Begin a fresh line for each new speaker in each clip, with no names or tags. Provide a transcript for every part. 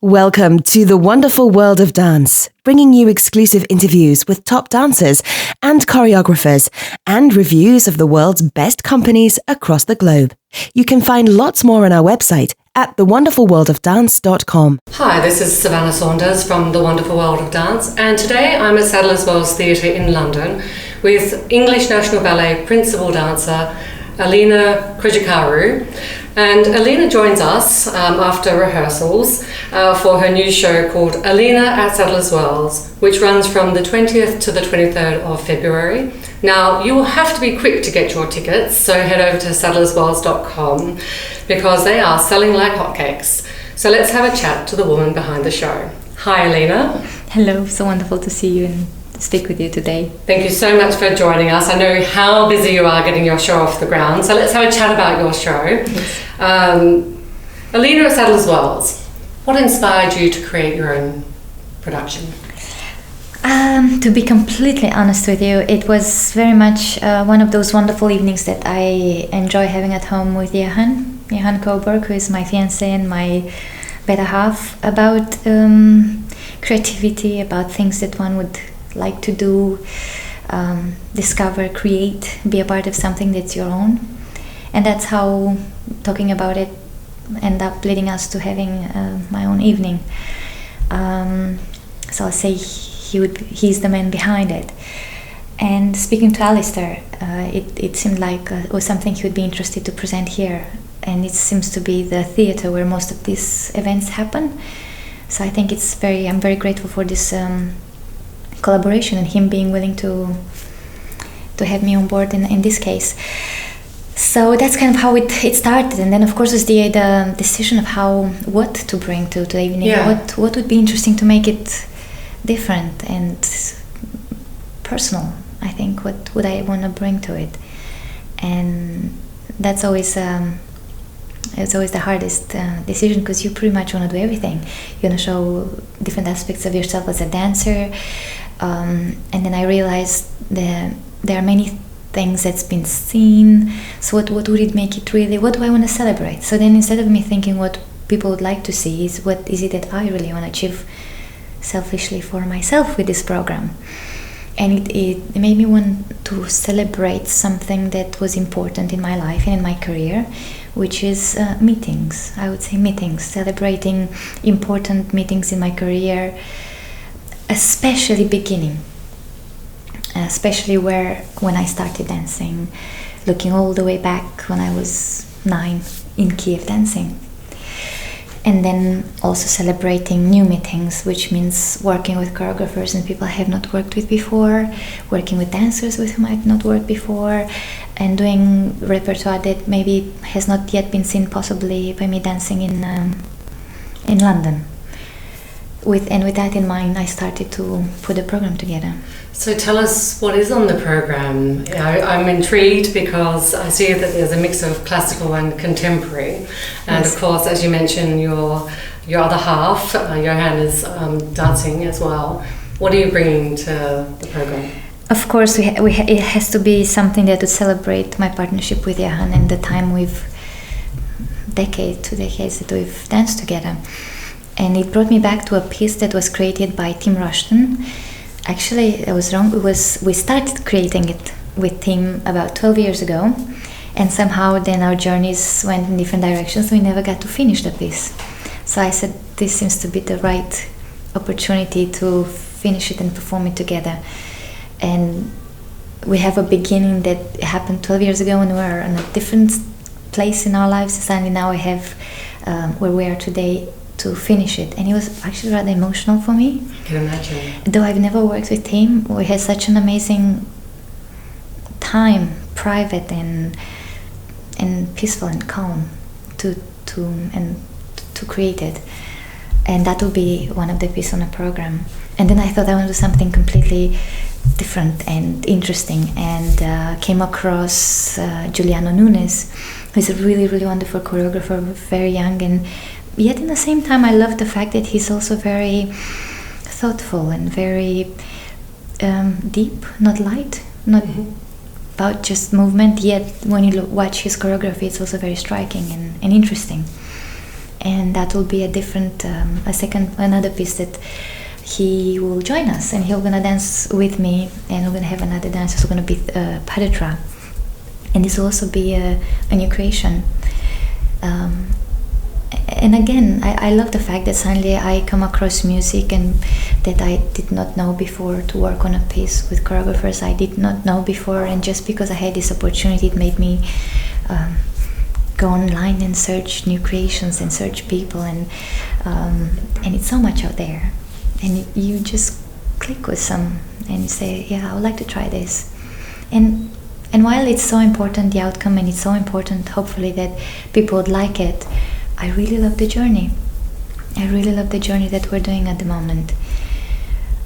Welcome to the wonderful world of dance, bringing you exclusive interviews with top dancers and choreographers and reviews of the world's best companies across the globe. You can find lots more on our website at thewonderfulworldofdance.com.
Hi, this is Savannah Saunders from The Wonderful World of Dance, and today I'm at Sadler's Wells Theatre in London with English National Ballet principal dancer Alina Cojocaru. And Alina joins us after rehearsals for her new show called Alina at Sadler's Wells, which runs from the 20th to the 23rd of February. Now, you will have to be quick to get your tickets, so head over to sadlerswells.com because they are selling like hotcakes. So let's have a chat to the woman behind the show. Hi, Alina.
Hello, so wonderful to see you and speak with you today.
Thank you so much for joining us. I know how busy you are getting your show off the ground, so let's have a chat about your show.
Yes.
Alina at Sadler's Wells, what inspired you to create your own production?
To be completely honest with you, it was very much one of those wonderful evenings that I enjoy having at home with Johan Kobborg, who is my fiancé and my better half, about creativity, about things that one would like to do, discover, create, be a part of something that's your own. And that's how talking about it ended up leading us to having my own evening. So I'll say he's the man behind it. And speaking to Alistair, it seemed like it was something he would be interested to present here. And it seems to be the theatre where most of these events happen. So I think I'm very grateful for this collaboration and him being willing to have me on board in this case. So that's kind of how it started, and then of course was the decision of what to bring to the evening.
Yeah.
What would be interesting to make it different and personal. I think what would I want to bring to it, and that's always it's always the hardest decision, because you pretty much want to do everything. You want to show different aspects of yourself as a dancer, and then I realized that there are many things that's been seen. So what would it make it really? What do I want to celebrate? So then instead of me thinking what people would like to see, is what is it that I really want to achieve selfishly for myself with this program. And it made me want to celebrate something that was important in my life and in my career, which is meetings. I would say meetings, celebrating important meetings in my career, especially beginning. Especially when I started dancing, looking all the way back when I was 9 in Kiev dancing. And then also celebrating new meetings, which means working with choreographers and people I have not worked with before, working with dancers with whom I have not worked before, and doing repertoire that maybe has not yet been seen possibly by me dancing in London. With that in mind, I started to put a program together.
So tell us what is on the program. I'm intrigued because I see that there's a mix of classical and contemporary, and
Yes.
of course, as you mentioned, your other half, Johan, is dancing as well. What are you bringing to the program?
Of course, it has to be something that would celebrate my partnership with Johan and the time 2 decades that we've danced together. And it brought me back to a piece that was created by Tim Rushton. Actually, I was wrong. We started creating it with Tim about 12 years ago, and somehow then our journeys went in different directions. We never got to finish the piece. So I said, this seems to be the right opportunity to finish it and perform it together. And we have a beginning that happened 12 years ago when we were in a different place in our lives. Suddenly now we have where we are today to finish it, and it was actually rather emotional for me.
I can imagine.
Though I've never worked with him, we had such an amazing time, private and peaceful and calm, to create it, and that will be one of the pieces on the program. And then I thought I want to do something completely different and interesting, and came across Giuliano Nunes, who's a really, really wonderful choreographer, very young, and yet in the same time I love the fact that he's also very thoughtful and very deep, not light, not about just movement, yet when you watch his choreography it's also very striking and interesting. and that will be another piece that he will join us, and he's gonna dance with me, and we're gonna have another dance. It's gonna be Padatra, and this will also be a new creation. And again, I love the fact that suddenly I come across music and that I did not know before, to work on a piece with choreographers I did not know before, and just because I had this opportunity, it made me go online and search new creations and search people, and it's so much out there, and you just click with some and you say, yeah, I would like to try this. And while it's so important, the outcome, and it's so important hopefully that people would like it, I really love the journey. I really love the journey that we're doing at the moment.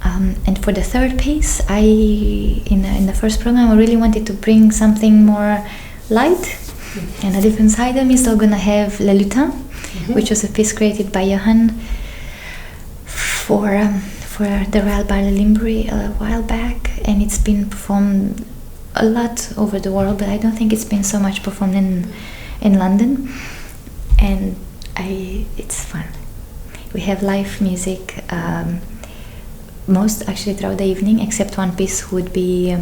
And for the third piece, in the first program, I really wanted to bring something more light and a different side of me. So I'm gonna have Le Lutin, which was a piece created by Johan for the Royal Ballet a while back, and it's been performed a lot over the world, but I don't think it's been so much performed in London. And it's fun. We have live music most actually throughout the evening, except one piece could be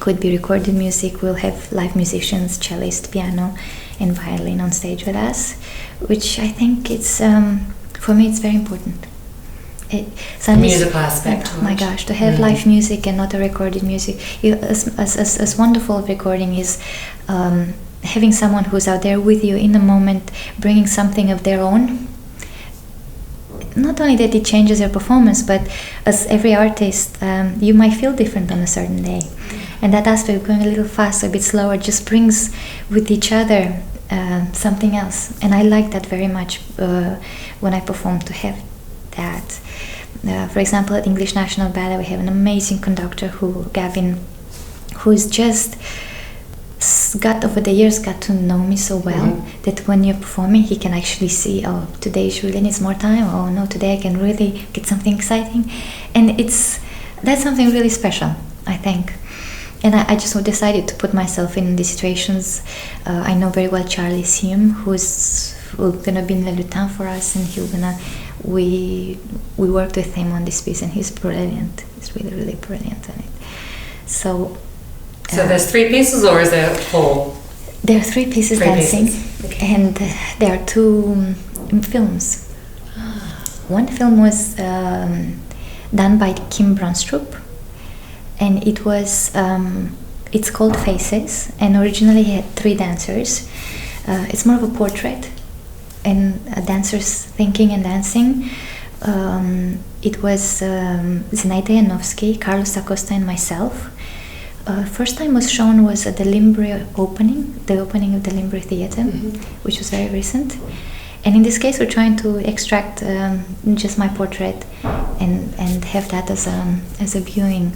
recorded music. We'll have live musicians, cellist, piano, and violin on stage with us, which I think it's for me it's very important.
The musical aspect.
Oh my gosh, to have live music and not a recorded music. As wonderful recording is. Having someone who's out there with you in the moment, bringing something of their own. Not only that it changes your performance, but as every artist, you might feel different on a certain day. And that aspect of going a little faster, a bit slower, just brings with each other something else. And I like that very much when I perform, to have that. For example, at English National Ballet, we have an amazing conductor, Gavin, who's just over the years got to know me so well that when you're performing, he can actually see, oh, today she really needs more time, oh no, today I can really get something exciting. And that's something really special, I think. And I just decided to put myself in these situations. I know very well Charlie Siem, who's gonna be in Le Lutin for us, and we worked with him on this piece, and he's brilliant. He's really, really brilliant in it. So
there's 3 pieces, or is there 4?
There are 3 pieces dancing, okay. And there are 2 films. One film was done by Kim Brunstrup, and it was it's called Faces, and originally he had 3 dancers. It's more of a portrait, and dancers thinking and dancing. It was Zinaida Janowski, Carlos Acosta, and myself. First time was shown was at the Limbre opening of the Limbre Theatre, which was very recent. And in this case, we're trying to extract just my portrait and have that as a viewing.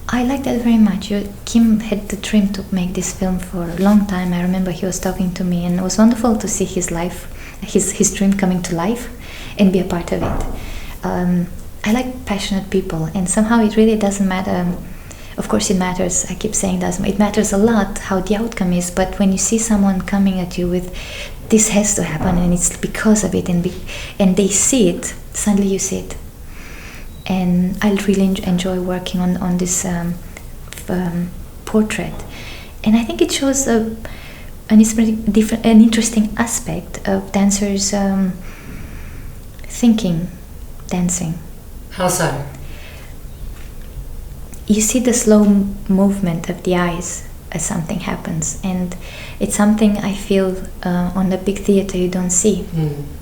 I like that very much. Kim had the dream to make this film for a long time. I remember he was talking to me, and it was wonderful to see his dream coming to life and be a part of it. I like passionate people, and somehow it really doesn't matter. Of course it matters, I keep saying it matters a lot how the outcome is, but when you see someone coming at you with, this has to happen, and it's because of it, and they see it, suddenly you see it. And I really enjoy working on this portrait. And I think it shows an interesting aspect of dancers thinking, dancing.
How so?
You see the slow movement of the eyes as something happens, and it's something I feel on the big theater you don't see.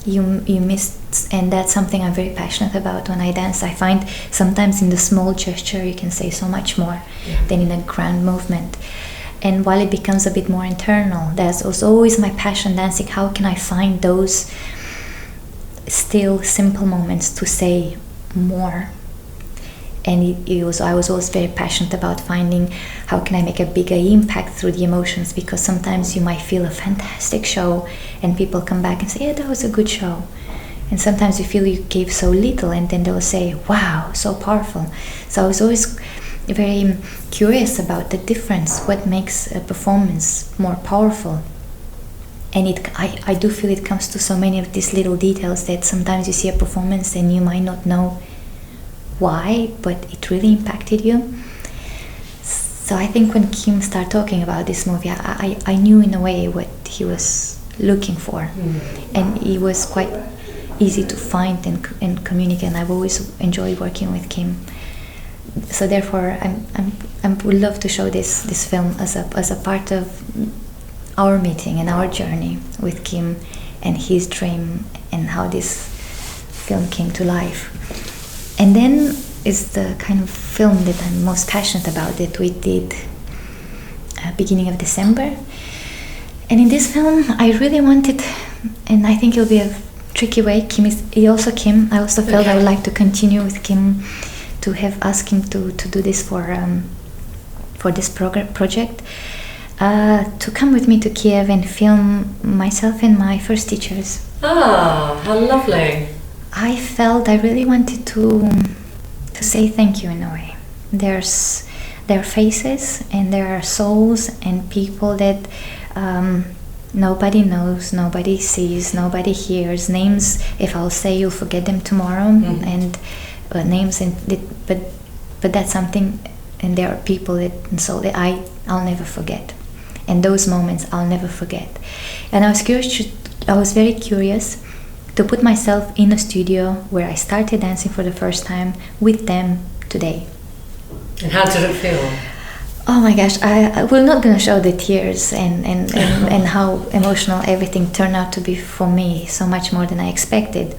You miss, and that's something I'm very passionate about when I dance. I find sometimes in the small gesture you can say so much more than in a grand movement. And while it becomes a bit more internal, there's also always my passion dancing. How can I find those still simple moments to say more? And I was always very passionate about finding how can I make a bigger impact through the emotions, because sometimes you might feel a fantastic show and people come back and say, yeah, that was a good show. And sometimes you feel you gave so little, and then they'll say, wow, so powerful. So I was always very curious about the difference, what makes a performance more powerful. and I do feel it comes to so many of these little details that sometimes you see a performance and you might not know why, but it really impacted you. So I think when Kim started talking about this movie, I knew in a way what he was looking for, and it was quite easy to find and communicate. And I've always enjoyed working with Kim. So therefore, I would love to show this film as a part of our meeting and our journey with Kim and his dream and how this film came to life. And then is the kind of film that I'm most passionate about that we did beginning of December. And in this film, I really wanted, and I think it'll be a tricky way. I also felt I would like to continue with Kim, to have asked him to do this for this project, to come with me to Kiev and film myself and my first teachers.
Ah, how lovely!
I felt I really wanted to say thank you in a way. There's their faces and there are souls and people that nobody knows, nobody sees, nobody hears. Names, if I'll say, you'll forget them tomorrow, and names, but that's something, and there are people that I'll never forget, and those moments I'll never forget. And I was very curious to put myself in a studio where I started dancing for the first time with them today.
And how did it feel?
Oh my gosh, we're not going to show the tears and how emotional everything turned out to be for me, so much more than I expected.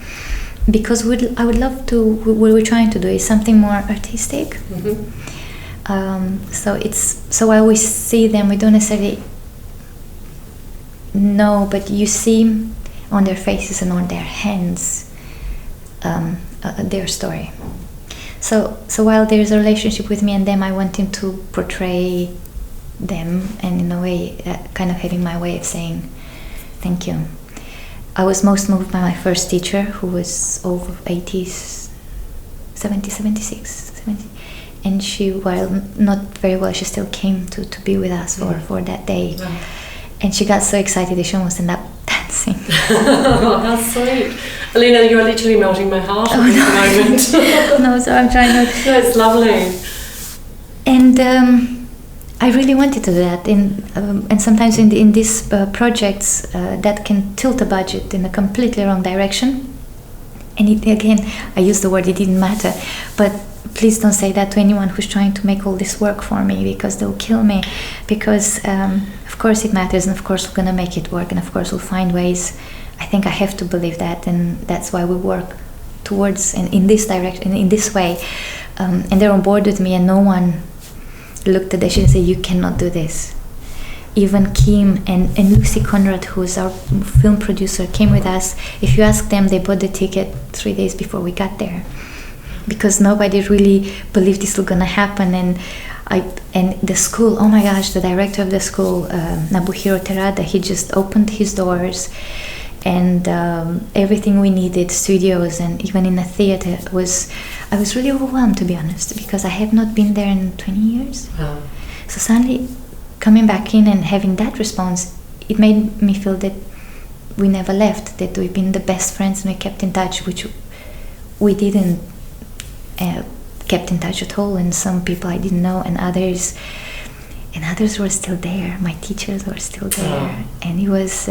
Because I would love to, what we're trying to do is something more artistic. So I always see them, we don't necessarily know, but you see on their faces and on their hands their story. So while there's a relationship with me and them, I want him to portray them, and in a way, kind of having my way of saying thank you. I was most moved by my first teacher, who was over 76, 70, and she, while not very well, she still came to be with us for that day. Wow. And she got so excited that she almost ended up dancing.
Oh, that's sweet. Alina, you are literally melting my heart at this moment.
No, so I'm trying not.
No, it's lovely.
And I really wanted to do that. And sometimes in these projects, that can tilt a budget in a completely wrong direction. And again, I use the word, it didn't matter. But please don't say that to anyone who's trying to make all this work for me, because they'll kill me. Because of course it matters, and of course we're going to make it work, and of course we'll find ways. I think I have to believe that, and that's why we work towards and in this direction, in this way. And they're on board with me, and no one looked at this and said, you cannot do this. Even Kim and Lucy Conrad, who's our film producer, came with us. If you ask them, they bought the ticket 3 days before we got there, because nobody really believed this was gonna happen. And the school, oh my gosh, the director of the school, Nabuhiro Terada, he just opened his doors, and everything we needed, studios, and even in a theater, I was really overwhelmed, to be honest, because I have not been there in 20 years.
Wow.
So suddenly coming back in and having that response, it made me feel that we never left, that we've been the best friends and we kept in touch, which we didn't kept in touch at all. And some people I didn't know, and others were still there. My teachers were still there. And it was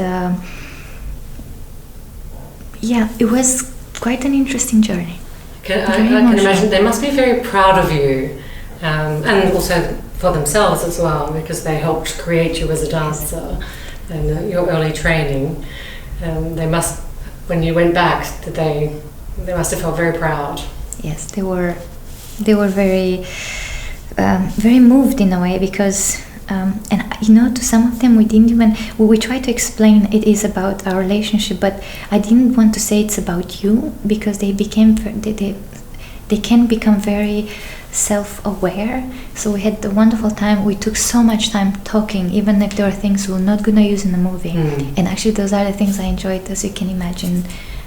it was quite an interesting journey.
I can imagine they must be very proud of you, and also for themselves as well, because they helped create you as a dancer and your early training. They must, when you went back, they must have felt very proud.
Yes, they were very very moved in a way, because and to some of them we didn't even, we tried to explain it is about our relationship, but I didn't want to say it's about you, because they can become very self-aware. So we had a wonderful time. We took so much time talking, even if there were things we're not going to use in the movie. And actually those are the things I enjoyed, as you can imagine,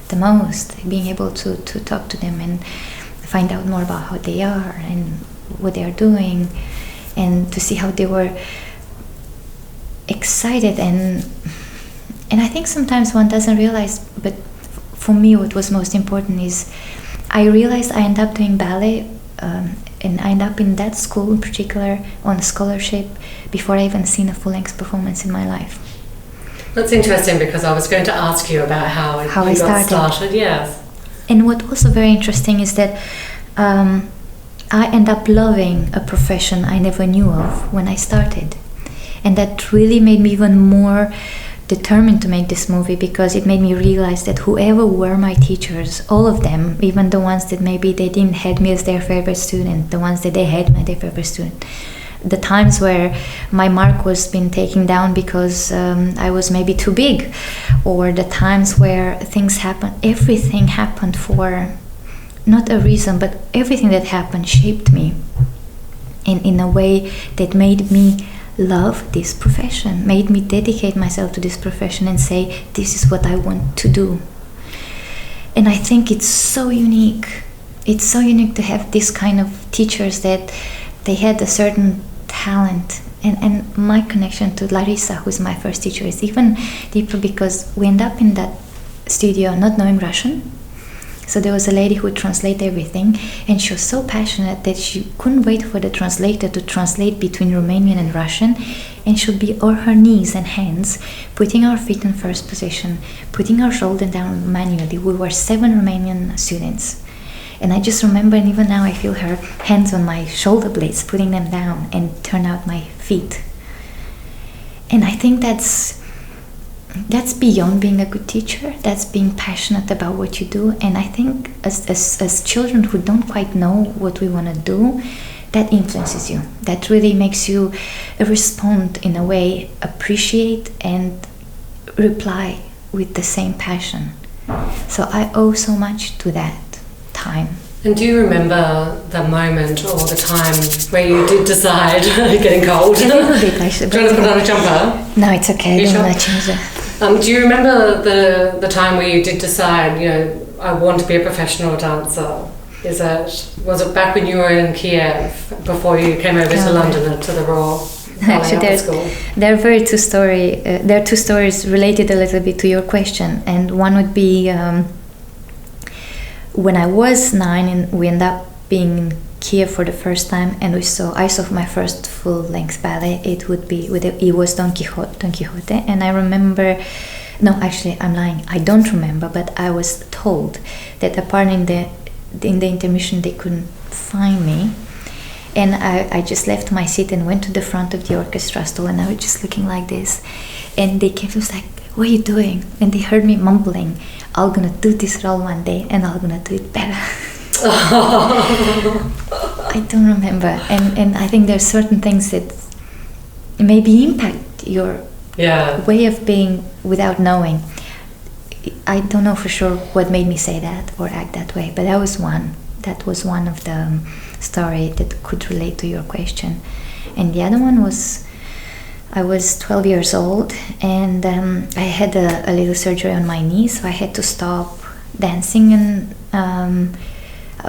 the most, being able to talk to them and find out more about how they are and what they are doing, and to see how they were excited and And I think sometimes one doesn't realize, but for me what was most important is I realized I ended up doing ballet, and I ended up in that school in particular on a scholarship before I even seen a full-length performance in my life.
That's interesting, because I was going to ask you about how you got started. Yes.
And what also very interesting is that I end up loving a profession I never knew of when I started. And that really made me even more determined to make this movie, because it made me realize that whoever were my teachers, all of them, even the ones that maybe they didn't have me as their favorite student, the ones that they had me as their favorite student, the times where my mark was being taken down because I was maybe too big, or the times where things happened, everything happened for not a reason, but everything that happened shaped me in a way that made me love this profession, made me dedicate myself to this profession and say, this is what I want to do. And I think it's so unique. It's so unique to have this kind of teachers that they had a certain talent. And my connection to Larissa, who's my first teacher, is even deeper, because we end up in that studio not knowing Russian. So there was a lady who would translate everything, and she was so passionate that she couldn't wait for the translator to translate between Romanian and Russian, and she would be on her knees and hands, putting our feet in first position, putting our shoulder down manually. We were 7 Romanian students. And I just remember, and even now I feel her hands on my shoulder blades, putting them down and turn out my feet. And I think that's beyond being a good teacher. That's being passionate about what you do. And I think as children who don't quite know what we want to do, that influences you. That really makes you respond in a way, appreciate and reply with the same passion. So I owe so much to that time.
And do you remember the moment or the time where you did decide, getting cold?
A little bit, actually.
Do you want to put on a jumper?
No, it's okay. I don't want to change that.
Do you remember the time where you did decide, I want to be a professional dancer? Was it back when you were in Kiev, before you came over to London to the Royal Ballet School?
There are two stories related a little bit to your question, and one would be when I was 9 and we ended up being in Kiev for the first time, and I saw my first full-length ballet. It was Don Quixote, and I remember. No, actually, I'm lying. I don't remember, but I was told that apart in the intermission they couldn't find me, and I just left my seat and went to the front of the orchestra stall, and I was just looking like this, and they came to us like, "What are you doing?" And they heard me mumbling, "I'm gonna do this role one day, and I'm gonna do it better." I don't remember, and I think there's certain things that maybe impact your way of being without knowing. I don't know for sure what made me say that or act that way, but that was one of the story that could relate to your question. And the other one was, I was 12 years old, and I had a little surgery on my knee, so I had to stop dancing, and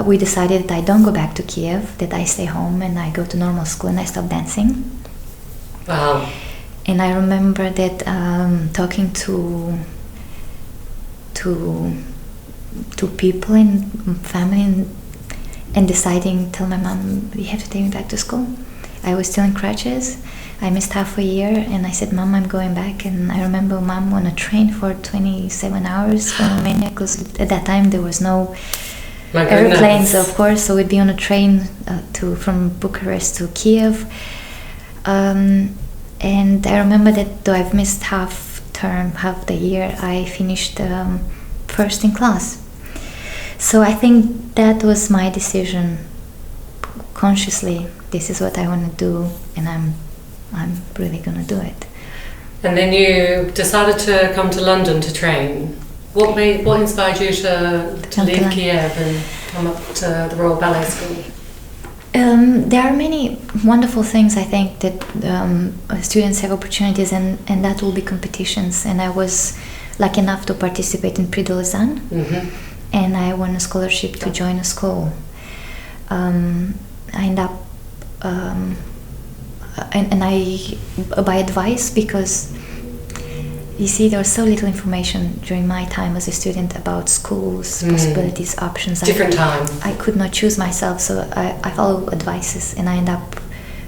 we decided that I don't go back to Kiev, that I stay home and I go to normal school, and I stop dancing.
Wow.
And I remember that talking to people and family, and deciding, tell my mom, you have to take me back to school. I was still in crutches. I missed half a year, and I said, Mom, I'm going back. And I remember Mom on a train for 27 hours from Romania, because at that time there was no airplanes, of course, so we'd be on a train from Bucharest to Kiev. And I remember that though I've missed half the year, I finished first in class. So I think that was my decision consciously. This is what I want to do, and I'm really going to do it.
And then you decided to come to London to train. What inspired you to leave Kiev and come up to the Royal Ballet School?
There are many wonderful things, I think, that students have opportunities, and that will be competitions. And I was lucky enough to participate in Prix de Lausanne, and I won a scholarship to join a school. I end up, and I, by advice, because you see, there was so little information during my time as a student about schools, possibilities, options.
Different time.
I could not choose myself, so I follow advices, and I end up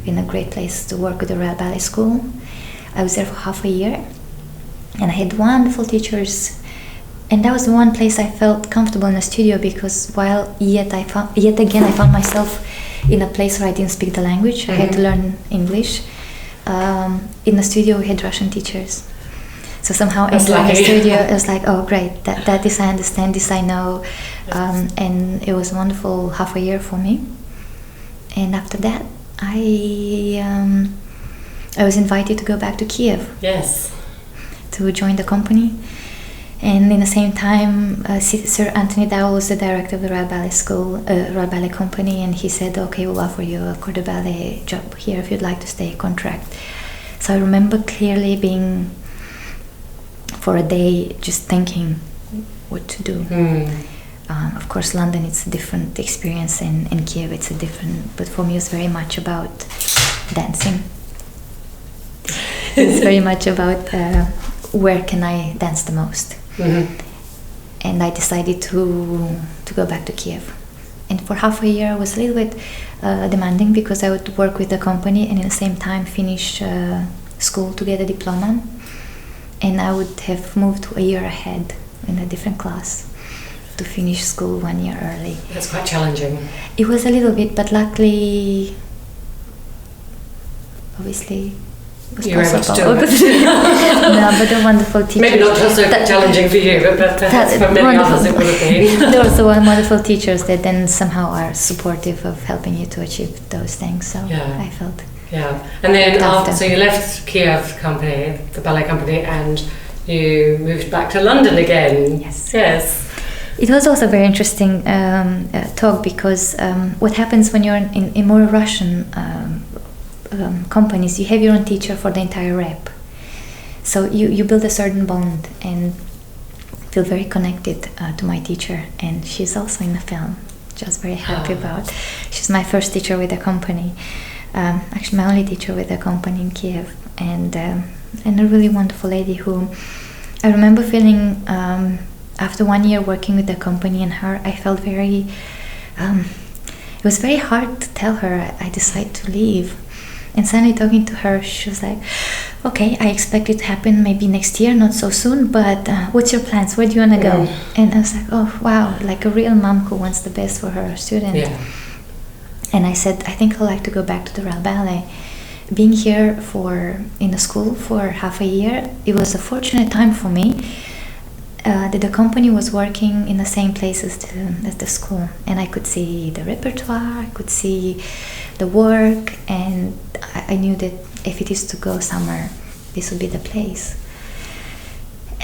in a great place to work with the Royal Ballet School. I was there for half a year, and I had wonderful teachers. And that was the one place I felt comfortable in the studio, because while yet again I found myself in a place where I didn't speak the language. I had to learn English. In the studio we had Russian teachers. So somehow entering the studio, it was like, oh great, that this I understand, this I know. And it was a wonderful half a year for me. And after that, I was invited to go back to Kiev.
Yes.
To join the company. And in the same time, Sir Anthony Dowell was the director of the Royal Ballet School, Royal Ballet Company, and he said, okay, we'll offer you a corps de ballet job here if you'd like to stay contract. So I remember clearly being, for a day, just thinking what to do. Of course, London, it's a different experience, and in Kiev it's a different, but for me it's very much about dancing. It's very much about where can I dance the most. And I decided to go back to Kiev. And for half a year I was a little bit demanding, because I would work with the company and at the same time finish school to get a diploma. And I would have moved a year ahead in a different class to finish school 1 year early.
That's quite challenging.
It was a little bit, but luckily, obviously,
you were able to do it.
No, but the wonderful teachers.
Maybe not just so challenging for you, but perhaps for many others it would have been.
There was the wonderful teachers that then somehow are supportive of helping you to achieve those things. So I felt.
Yeah, and then after, so you left Kiev company, the ballet company, and you moved back to London again.
Yes.
Yes.
It was also a very interesting talk, because what happens when you're in more Russian companies, you have your own teacher for the entire rep. So you build a certain bond and feel very connected to my teacher, and she's also in the film, which I was very happy about. She's my first teacher with the company, actually my only teacher with the company in Kiev, and a really wonderful lady who I remember feeling after 1 year working with the company and her, I felt very, it was very hard to tell her I decided to leave. And suddenly talking to her, she was like, okay, I expect it to happen maybe next year, not so soon, but what's your plans? Where do you want to go? And I was like, oh, wow, like a real mom who wants the best for her student.
Yeah.
And I said, I think I'd like to go back to the Royal Ballet. Being here in the school for half a year, it was a fortunate time for me that the company was working in the same place as the school. And I could see the repertoire, I could see the work, and I knew that if it is to go somewhere, this would be the place.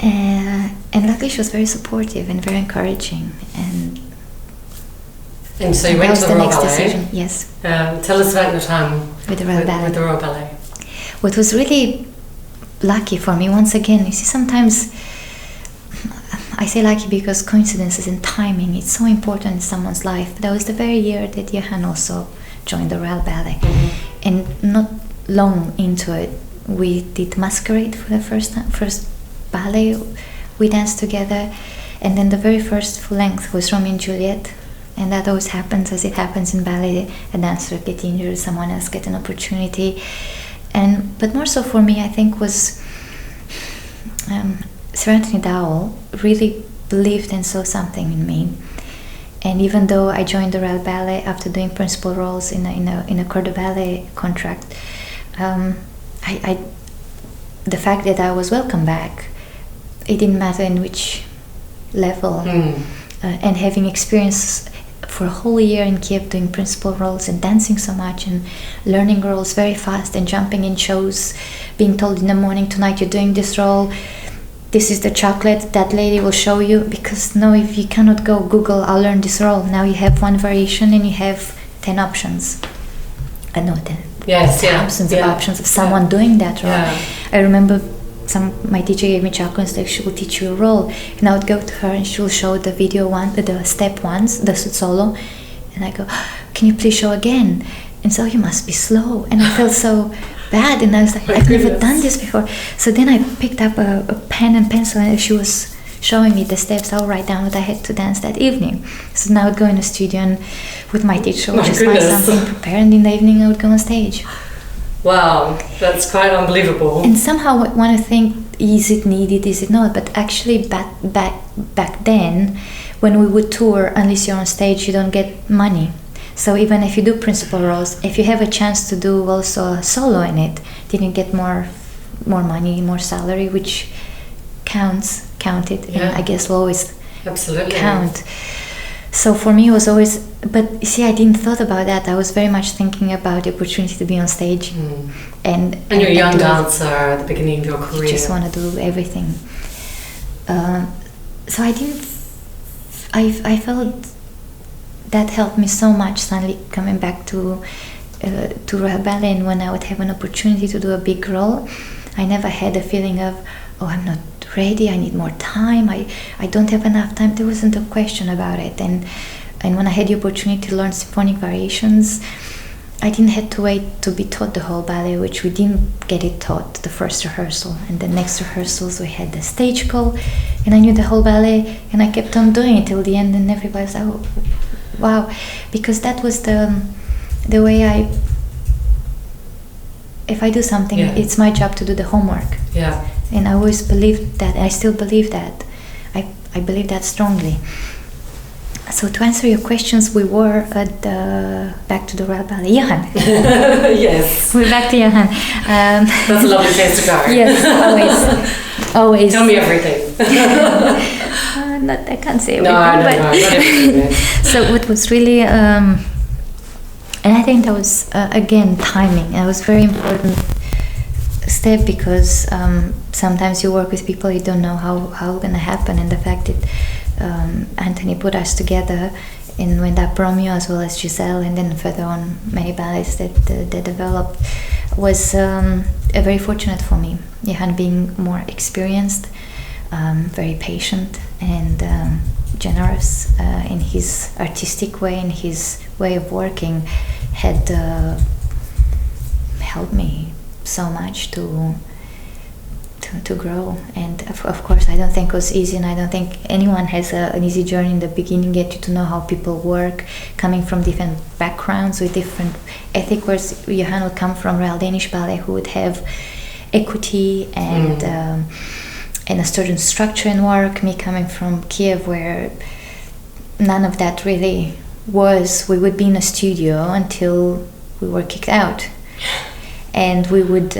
And luckily she was very supportive and very encouraging. And
so you went to the Royal Ballet.
Decision. Yes.
Tell us about your time
with the Royal Ballet.
With the Royal Ballet.
What was really lucky for me, once again, you see, sometimes I say lucky because coincidences and timing, it's so important in someone's life. That was the very year that Johan also joined the Royal Ballet. And not long into it, we did Masquerade for the first ballet. We danced together, and then the very first full length was Romeo and Juliet. And that always happens, as it happens in ballet. A dancer gets injured, someone else gets an opportunity. But more so for me, I think, was Sir Anthony Dowell really believed and saw something in me. And even though I joined the Royal Ballet after doing principal roles in a corps de ballet contract, the fact that I was welcome back, it didn't matter in which level. And having experience for a whole year in Kiev doing principal roles and dancing so much and learning roles very fast and jumping in shows, being told in the morning, tonight you're doing this role, this is the chocolate, that lady will show you, because no, if you cannot go Google, I'll learn this role. Now you have one variation and you have 10 options. I know 10.
Yes,
thousands of options of someone doing that role. I remember my teacher gave me chocolates, like she will teach you a role, and I would go to her and she will show the video one, the step ones, the solo, and I go, can you please show again? and so you must be slow. And I felt so bad, and I was like,
My
I've never
goodness.
done this before. So then I picked up a pen and pencil, and she was showing me the steps. I'll write down what I had to dance that evening. So now I would go in the studio and with my teacher,
My
just find
goodness.
something prepared, and in the evening I would go on stage.
Wow, that's quite unbelievable.
And somehow I want to think, is it needed, is it not? But actually back then, when we would tour, unless you're on stage, you don't get money. So even if you do principal roles, if you have a chance to do also a solo in it, then you get more money, more salary, which counted,
Yeah.
and I guess will always
Absolutely.
count. So for me it was always, but you see, I didn't thought about that. I was very much thinking about the opportunity to be on stage. And
you're a young
do it.
dancer at the beginning of your career.
You just want to do everything. So I felt that helped me so much suddenly coming back to Royal Ballet, and when I would have an opportunity to do a big role, I never had a feeling of, oh, I'm not ready, I need more time, I don't have enough time. There wasn't a question about it. And when I had the opportunity to learn symphonic variations, I didn't have to wait to be taught the whole ballet, which we didn't get it taught the first rehearsal. And the next rehearsals we had the stage call, and I knew the whole ballet, and I kept on doing it till the end, and everybody was like, oh, wow. Because that was the way if I do something,
Yeah.
it's my job to do the homework.
Yeah.
And I always believed that, I still believe that. I believe that strongly. So to answer your questions, we were at back to the Royal Ballet. Johan.
Yes.
We're back to Johan.
That's a lovely place to go.
Yes, always.
Tell me everything.
I can't say everything.
No,
but
not everything.
so it was really, and I think that was again timing. It was very important step, because sometimes you work with people you don't know how gonna happen, and the fact that Anthony put us together and went up Romeo as well as Giselle, and then further on many ballets that developed, was very fortunate for me. Johan being more experienced, very patient and generous in his artistic way, in his way of working, had helped me so much to grow. And of course I don't think it was easy, and I don't think anyone has an easy journey in the beginning. Get you to know how people work, coming from different backgrounds with different ethic. Whereas Johan would come from Royal Danish Ballet, who would have equity and a certain structure in work. Me coming from Kiev, where none of that really was. We would be in a studio until we were kicked out, and we would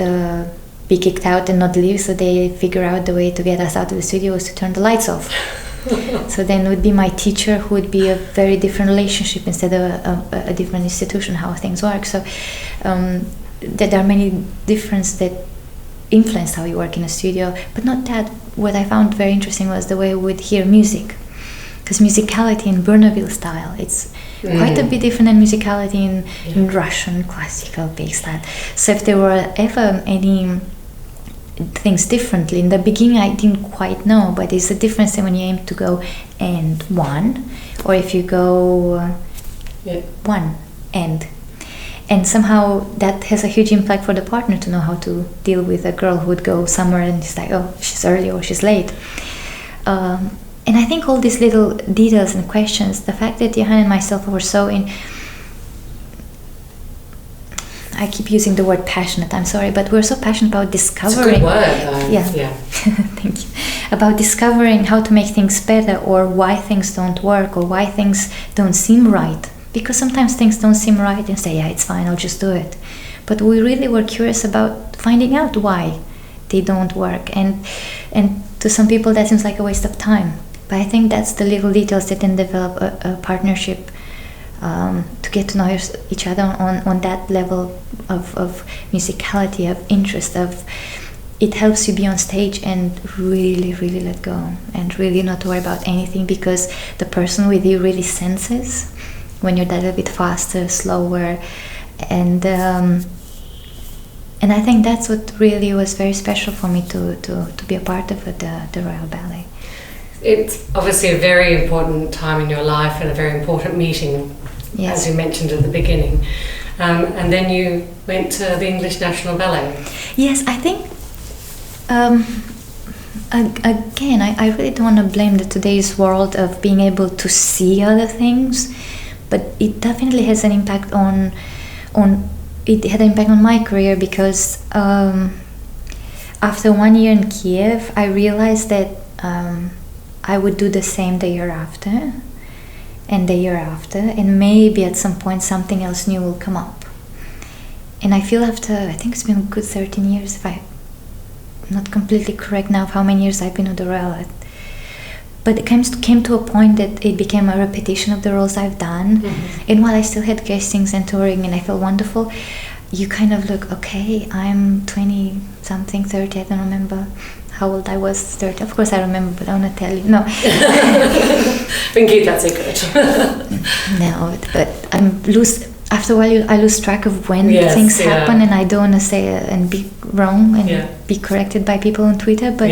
be kicked out and not leave, so they figure out the way to get us out of the studio was to turn the lights off. So then it would be my teacher, who would be a very different relationship instead of a different institution, how things work. So there are many differences that influenced how you work in a studio, but not that. What I found very interesting was the way we would hear music, because musicality in Bournonville style, it's quite a bit different than musicality in Russian classical big style. So if there were ever any things differently, in the beginning I didn't quite know, but there's a difference when you aim to go and one, or if you go one and somehow that has a huge impact for the partner to know how to deal with a girl who would go somewhere and it's like, oh, she's early or she's late. And I think all these little details and questions, the fact that Johan and myself were so I keep using the word passionate, I'm sorry, but we're so passionate about discovering.
It's a good word, though.
Yeah. Thank you. About discovering how to make things better, or why things don't work, or why things don't seem right. Because sometimes things don't seem right and say, yeah, it's fine, I'll just do it. But we really were curious about finding out why they don't work. And to some people that seems like a waste of time. But I think that's the little details that then develop a partnership, to get to know each other on that level of musicality, of interest, of it helps you be on stage and really, really let go and really not worry about anything, because the person with you really senses when you're that a bit faster, slower, and I think that's what really was very special for me to be a part of the Royal Ballet.
It's obviously a very important time in your life and a very important meeting,
Yes.
as you mentioned at the beginning. and then you went to the English National Ballet.
Yes, I think. Again, I really don't want to blame today's world of being able to see other things, but it definitely has an impact on. It had an impact on my career because after 1 year in Kiev, I realized that I would do the same the year after, and the year after, and maybe at some point something else new will come up. And I feel after, I think it's been a good 13 years, if I'm not completely correct now of how many years I've been with the role, but it came to a point that it became a repetition of the roles I've done.
Mm-hmm.
And while I still had guestings and touring and I felt wonderful, you kind of look, okay, I'm 20 something, 30, I don't remember how old I was, 30. Of course I remember, but I want to tell you, no.
We can keep that secret.
No, but after a while I lose track of when things happen, and I don't want to say and be wrong and be corrected by people on Twitter, but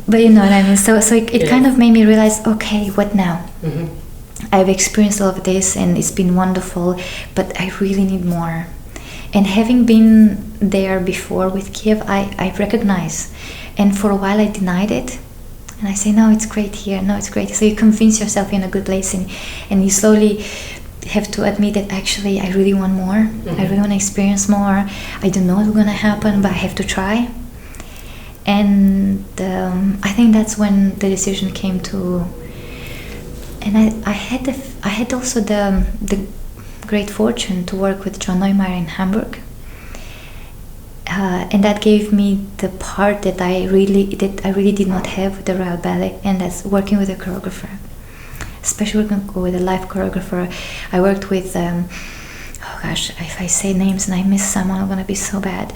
but you know what I mean. So it kind of made me realize, okay, what now?
Mm-hmm.
I've experienced all of this and it's been wonderful, but I really need more. And having been there before with Kiev, I recognize, and for a while I denied it. And I say, no, it's great here, no, it's great. So you convince yourself you're in a good place, and you slowly have to admit that actually I really want more. Mm-hmm. I really want to experience more. I don't know what's going to happen, but I have to try. And I think that's when the decision came to. And I had also the great fortune to work with John Neumeier in Hamburg. And that gave me the part that I really did not have with the Royal Ballet, and that's working with a choreographer, especially working with a live choreographer. I worked with, if I say names and I miss someone, I'm gonna be so bad.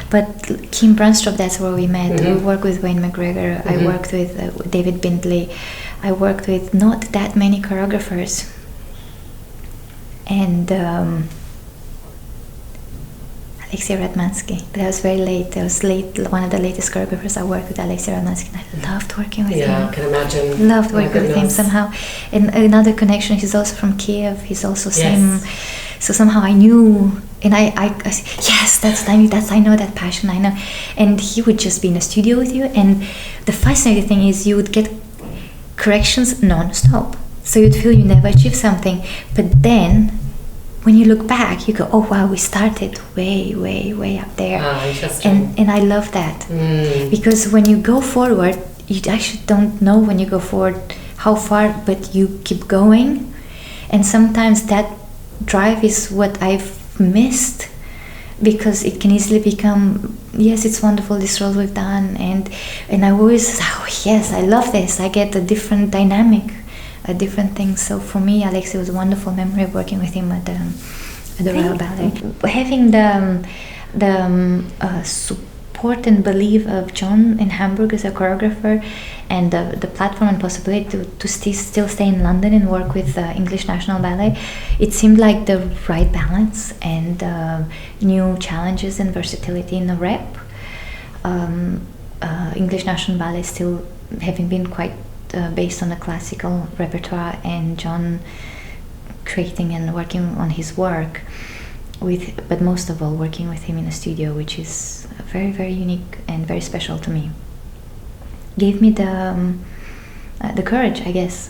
But Kim Brunstrup, that's where we met.
Mm-hmm.
We worked with Wayne McGregor.
Mm-hmm.
I worked with David Bindley. I worked with not that many choreographers. And Alexei Radmansky. That was very late. It was one of the latest choreographers I worked with, Alexei Radmansky, and I loved working with him.
Yeah, I can imagine.
Loved working with him somehow. And another connection, he's also from Kiev. He's also same. So somehow I knew, and I said, yes, I know that passion, I know. And he would just be in the studio with you, and the fascinating thing is you would get corrections non-stop. So you'd feel you never achieved something, but then when you look back, you go, oh wow, we started way, way, way up there.
Interesting.
And I love that. Because when you go forward, you actually don't know when you go forward how far, but you keep going. And sometimes that drive is what I've missed, because it can easily become, yes, it's wonderful, this role we've done, and I always, oh yes, I love this, I get a different dynamic, a different thing. So for me, Alexei was a wonderful memory of working with him at the Royal Ballet. Having the support and belief of John in Hamburg as a choreographer, and the platform and possibility to still stay in London and work with English National Ballet, it seemed like the right balance, and new challenges and versatility in the rep. English National Ballet still having been quite based on the classical repertoire, and John creating and working on his work but most of all working with him in a studio, which is very, very unique and very special to me, gave me the courage, I guess.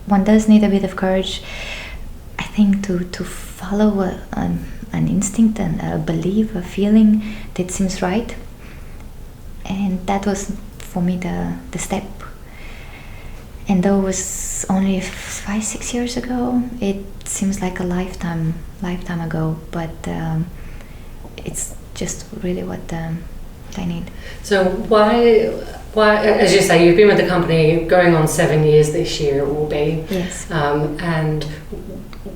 One does need a bit of courage, I think, to follow an instinct and a belief, a feeling that seems right. And that was for me the step. And though it was only 5-6 years ago, it seems like a lifetime ago, but it's just really what I need.
So why, as you say, you've been with the company going on 7 years this year, it will be.
Yes.
And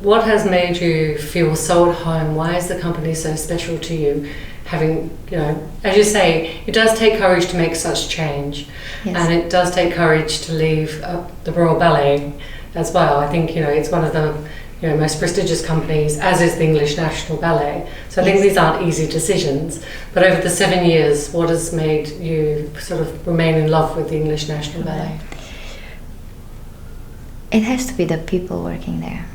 what has made you feel so at home? Why is the company so special to you? Having, as you say, it does take courage to make such change.
Yes.
And it does take courage to leave the Royal Ballet as well. I think, it's one of the most prestigious companies, as is the English National Ballet. So I think these aren't easy decisions. But over the 7 years, what has made you sort of remain in love with the English National Ballet?
It has to be the people working there.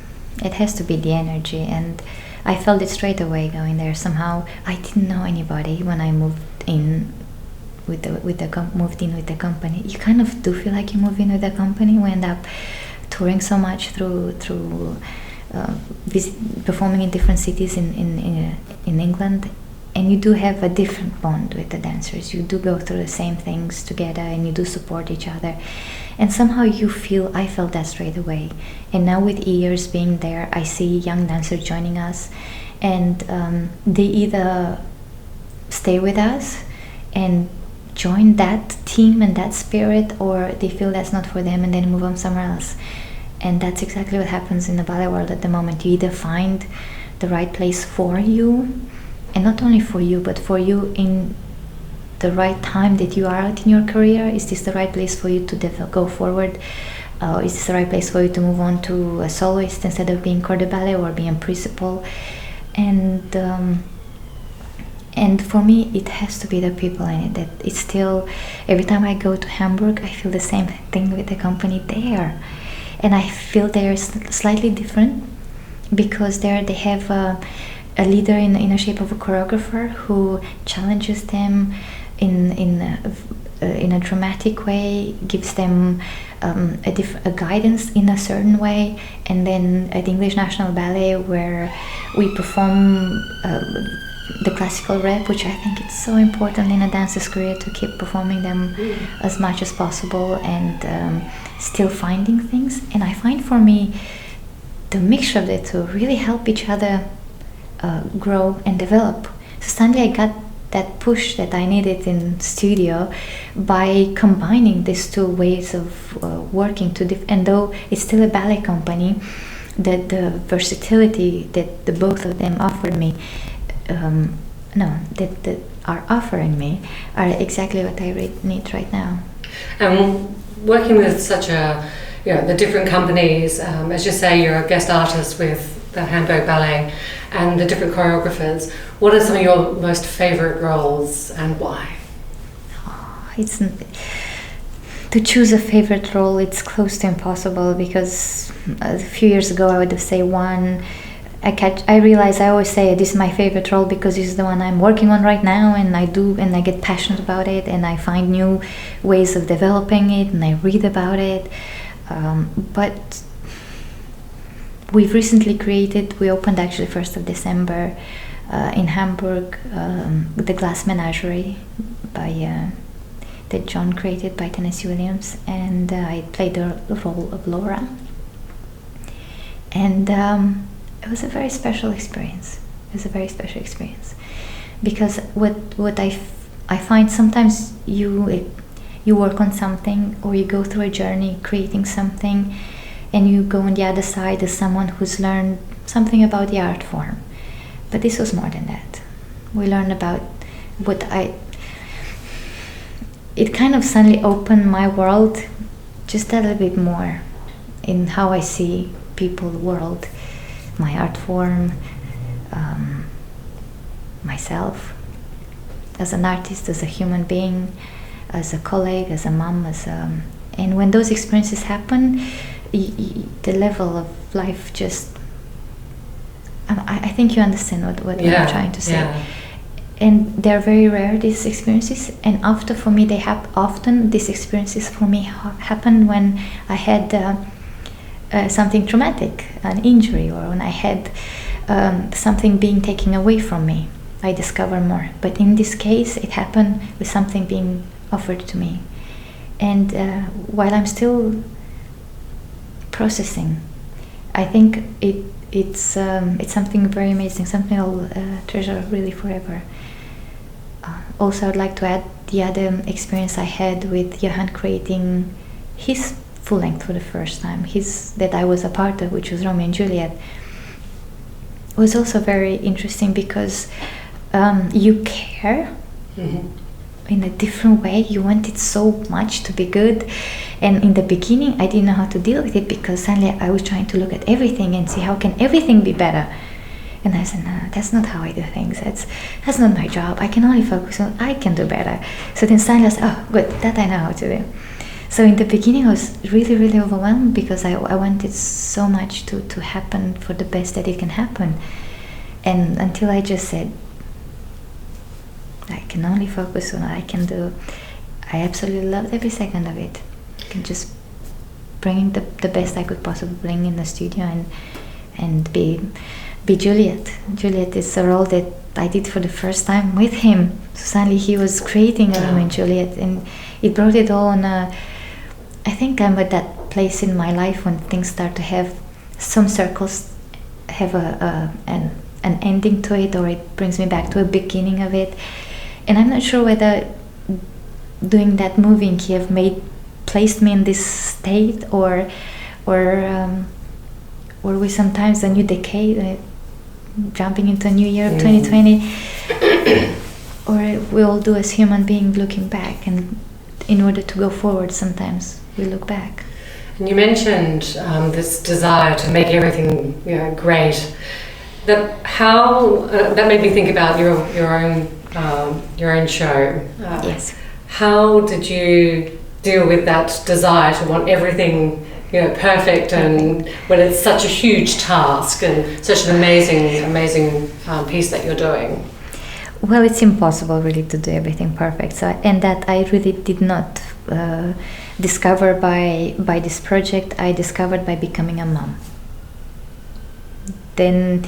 It has to be the energy, and I felt it straight away going there. Somehow I didn't know anybody when I moved in with the company. You kind of do feel like you move in with the company. We end up touring so much through performing in different cities in England, and you do have a different bond with the dancers. You do go through the same things together, and you do support each other, and somehow I felt that straight away. And now with years being there, I see young dancers joining us, and they either stay with us and join that team and that spirit, or they feel that's not for them and then move on somewhere else. And that's exactly what happens in the ballet world at the moment. You either find the right place for you, and not only for you, but for you in the right time that you are out in your career. Is this the right place for you to go forward? Is this the right place for you to move on to a soloist instead of being corps de ballet or being principal? And for me, it has to be the people in it. That it's still, every time I go to Hamburg, I feel the same thing with the company there. And I feel they're slightly different, because there they have a leader in the shape of a choreographer who challenges them in a dramatic way, gives them a guidance in a certain way. And then at English National Ballet, where we perform the classical rep, which I think it's so important in a dancer's career, to keep performing them as much as possible, and still finding things. And I find for me the mixture of the two really help each other grow and develop. So suddenly I got that push that I needed in studio by combining these two ways of working. And though it's still a ballet company, that the versatility that the both of them offered me, that are offering me, are exactly what I need right now.
Working with such the different companies, as you say, you're a guest artist with the Hamburg Ballet and the different choreographers. What are some of your most favorite roles, and why?
To choose a favorite role, it's close to impossible, because a few years ago I would have said one. I realize I always say this is my favorite role because this is the one I'm working on right now, and I get passionate about it, and I find new ways of developing it, and I read about it. But we've recently we opened actually 1st of December in Hamburg, the Glass Menagerie that John created by Tennessee Williams, and I played the role of Laura. And it was a very special experience. Because what I find sometimes you work on something, or you go through a journey creating something, and you go on the other side as someone who's learned something about the art form. But this was more than that. We learned about it kind of suddenly opened my world just a little bit more in how I see people, world, my art form, myself as an artist, as a human being, as a colleague, as a mom, and when those experiences happen, the level of life just, I think you understand what I'm trying to say. Yeah. And they're very rare, these experiences, and for me they often these experiences for me happen when I had something traumatic, an injury, or when I had something being taken away from me. I discover more. But in this case, it happened with something being offered to me. And while I'm still processing, I think it's something very amazing, something I'll treasure really forever. Also, I'd like to add the other experience I had with Johan creating his full length for the first time, that I was a part of, which was Romeo and Juliet. It was also very interesting because you care in a different way. You want it so much to be good, and in the beginning I didn't know how to deal with it, because suddenly I was trying to look at everything and see how can everything be better. And I said, no, that's not how I do things. That's not my job. I can only focus on I can do better. So then suddenly I said, oh, good, that I know how to do. So in the beginning, I was really, really overwhelmed because I wanted so much to happen for the best that it can happen. And until I just said, I can only focus on what I can do. I absolutely loved every second of it. I can just bring the best I could possibly bring in the studio and be Juliet. Juliet is a role that I did for the first time with him. So suddenly he was creating Romeo and Juliet, and it brought it all on I think I'm at that place in my life when things start to have some circles have an ending to it, or it brings me back to a beginning of it. And I'm not sure whether doing that movie in Kiev placed me in this state, or with sometimes a new decade, jumping into a new year of 2020, or we all do as human beings, looking back, and in order to go forward, sometimes we look back.
And you mentioned this desire to make everything great. That made me think about your own show.
Yes.
How did you deal with that desire to want everything perfect, and when it's such a huge task and such an amazing piece that you're doing?
Well, it's impossible really to do everything perfect. So, and that I really did not discover by this project. I discovered by becoming a mom. Then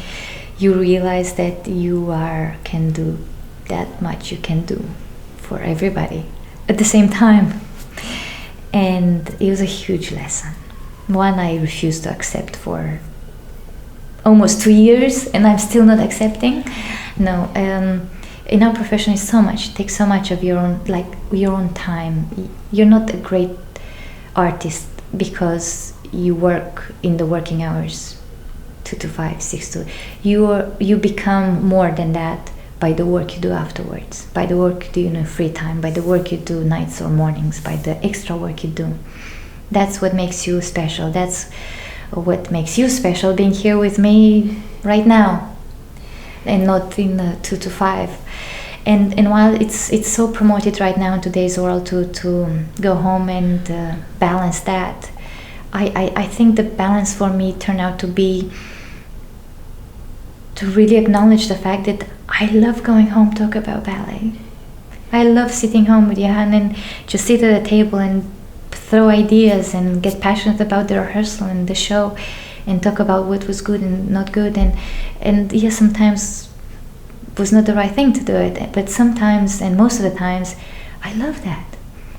you realize that you can do that much. You can do for everybody at the same time, and it was a huge lesson. One I refused to accept for almost 2 years, and I'm still not accepting. No, in our profession, it's so much. It takes so much of your own time. You're not a great artist because you work in the working hours, 2 to 5, 6 to. You become more than that by the work you do afterwards, by the work you do in your free time, by the work you do nights or mornings, by the extra work you do. That's what makes you special. That's what makes you special, being here with me right now, and not in 2 to 5. And while it's so promoted right now in today's world to go home and balance that, I think the balance for me turned out to be to really acknowledge the fact that I love going home, talk about ballet. I love sitting home with Johan and just sit at a table and throw ideas and get passionate about the rehearsal and the show and talk about what was good and not good, and yes, sometimes it was not the right thing to do it, but sometimes, and most of the times, I love that.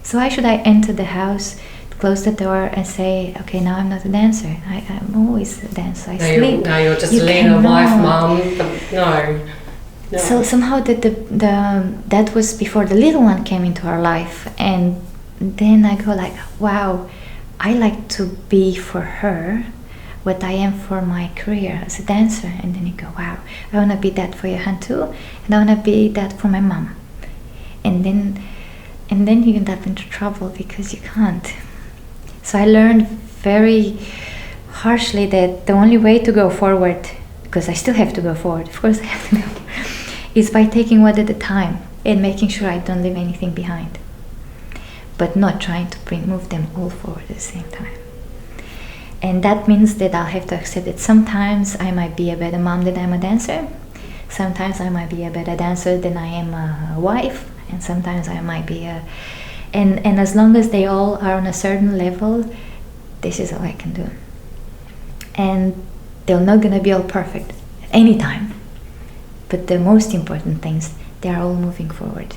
So why should I enter the house, close the door and say, okay, now I'm not a dancer. I'm always a dancer. I sleep.
Now you're just Alina, wife, mum. No.
So somehow that was before the little one came into our life, and then I go like, wow, I like to be for her what I am for my career as a dancer. And then you go, wow, I want to be that for Johan too, and I want to be that for my mom. And then you end up into trouble because you can't. So I learned very harshly that the only way to go forward, because I still have to go forward, of course I have to go, is by taking one at a time and making sure I don't leave anything behind, but not trying to move them all forward at the same time. And that means that I'll have to accept that sometimes I might be a better mom than I'm a dancer, sometimes I might be a better dancer than I am a wife, and sometimes I might be and as long as they all are on a certain level, this is all I can do. And they're not gonna be all perfect at any time, but the most important things, they are all moving forward.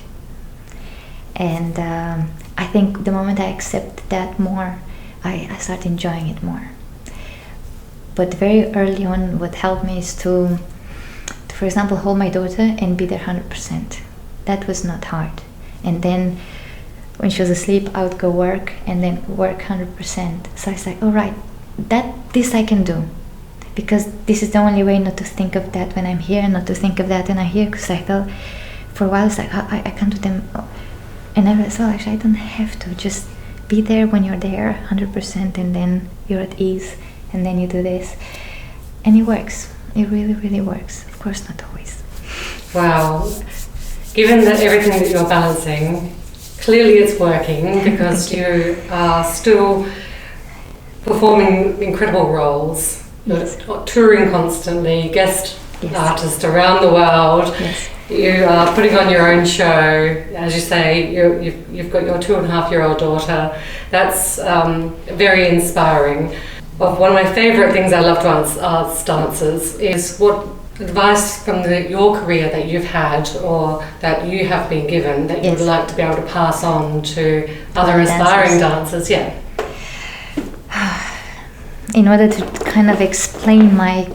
And I think the moment I accept that more, I start enjoying it more. But very early on, what helped me is to, for example, hold my daughter and be there 100%. That was not hard. And then when she was asleep, I would go work and then work 100%. So I was like, all right, this I can do. Because this is the only way not to think of that when I'm here, not to think of that when I'm here, because I felt for a while it's like, I can't do them. And I realized, well, actually, I don't have to. Just be there when you're there, 100%, and then you're at ease, and then you do this. And it works. It really, really works. Of course, not always.
Wow. Given that everything that you're balancing, clearly it's working because you are still performing incredible roles,
Yes.
touring constantly, guest
Yes.
artist around the world.
Yes.
You are putting on your own show, as you say. You've got your 2.5-year-old daughter. That's very inspiring. One of my favourite things I love to ask dancers is what advice from your career that you've had or that you have been given that you would like to be able to pass on to other aspiring dancers. Yeah.
In order to kind of explain my